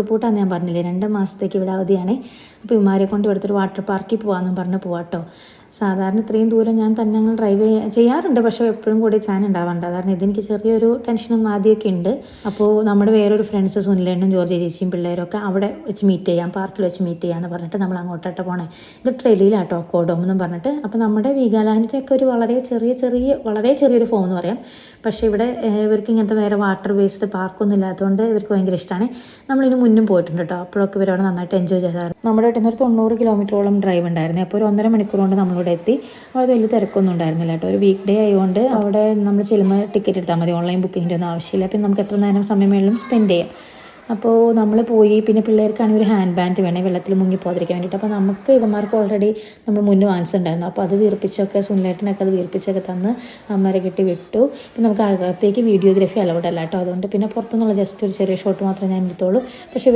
പൂട്ടാന്ന് ഞാൻ പറഞ്ഞില്ലേ, 2 മാസത്തേക്ക് ഇവിടെ അവധിയാണ്. അപ്പോൾ ഇവന്മാരെ കൊണ്ട് ഇവിടുത്തെ ഒരു വാട്ടർ പാർക്കിൽ പോകാമെന്നും പറഞ്ഞ് പോവാട്ടോ. സാധാരണ ഇത്രയും ദൂരം ഞാൻ തന്നെ അങ്ങ് ഡ്രൈവ് ചെയ്യാറുണ്ട്, പക്ഷേ എപ്പോഴും കൂടി ചാൻ ഉണ്ടാവാറുണ്ട്. കാരണം ഇതെനിക്ക് ചെറിയൊരു ടെൻഷനും ആദ്യമൊക്കെ ഉണ്ട്. അപ്പോൾ നമ്മുടെ വേറൊരു ഫ്രണ്ട്സ് സുനിലേണ്ണും ജോർജ് ചേച്ചിയും പിള്ളേരൊക്കെ അവിടെ വെച്ച് മീറ്റ് ചെയ്യാം, പാർക്കിൽ വെച്ച് മീറ്റ് ചെയ്യാമെന്ന് പറഞ്ഞിട്ട് നമ്മൾ അങ്ങോട്ടോട്ട് പോണേ. ഇത് ട്രെയിനിലാട്ടോ അക്കോഡോം എന്നും പറഞ്ഞിട്ട്. അപ്പോൾ നമ്മുടെ വീഗാലാൻഡിൻ്റെയൊക്കെ ഒരു വളരെ ചെറിയൊരു ഫോം എന്ന് പറയാം. പക്ഷേ ഇവിടെ ഇവർക്ക് ഇങ്ങനത്തെ വേറെ വാട്ടർ ബേസ്ഡ് പാർക്കൊന്നും ഇല്ലാത്തതുകൊണ്ട് ഇവർക്ക് ഭയങ്കര ഇഷ്ടമാണ്. നമ്മളിന് മുന്നും പോയിട്ടുണ്ട് കേട്ടോ. അപ്പോഴൊക്കെ ഇവരവിടെ നന്നായിട്ട് എൻജോയ് ചെയ്തായിരുന്നു. നമ്മുടെ വീട്ടിൽ നിന്ന് ഒരു 90 കിലോമീറ്ററോളം ഡ്രൈവ് ഉണ്ടായിരുന്നു. അപ്പോൾ ഒരു 1.5 മണിക്കൂർ കൊണ്ട് നമ്മളിവിടെ എത്തി. അവിടെ വലിയ തിരക്കൊന്നും ഉണ്ടായിരുന്നില്ല കേട്ടോ. ഒരു വീക്ക് ഡേ ആയതുകൊണ്ട് അവിടെ നമ്മൾ ചെല്ലുമ്പോൾ ടിക്കറ്റ് എടുത്താൽ മതി, ഓൺലൈൻ ബുക്കിങ്ങിൻ്റെ ഒന്നും ആവശ്യമില്ല. പിന്നെ നമുക്ക് എത്ര നേരം സമയം വേണമെങ്കിലും സ്പെൻഡ് ചെയ്യാം. അപ്പോൾ നമ്മൾ പോയി. പിന്നെ പിള്ളേർക്കാണെങ്കിൽ ഒരു ഹാൻഡ് ബാൻഡ് വേണേ വെള്ളത്തിൽ മുങ്ങി പോകാതിരിക്കാൻ വേണ്ടിയിട്ട്. അപ്പോൾ നമുക്ക് ഇവന്മാർക്ക് ഓൾറെഡി നമ്മൾ മുന്നേ വാങ്ങിച്ചിട്ടുണ്ടായിരുന്നു. അപ്പോൾ അത് വീർപ്പിച്ചൊക്കെ സുനിലേട്ടനൊക്കെ അത് വീർപ്പിച്ചൊക്കെ തന്ന് അമ്മരെ കെട്ടി വിട്ടു. പിന്നെ നമുക്ക് അകത്തേക്ക് വീഡിയോഗ്രാഫി അലൗഡ് അല്ല കേട്ടോ. അതുകൊണ്ട് പിന്നെ പുറത്തുനിന്നുള്ള ജസ്റ്റ് ഒരു ചെറിയ ഷോട്ട് മാത്രമേ ഞാൻ എടുത്തോളൂ. പക്ഷേ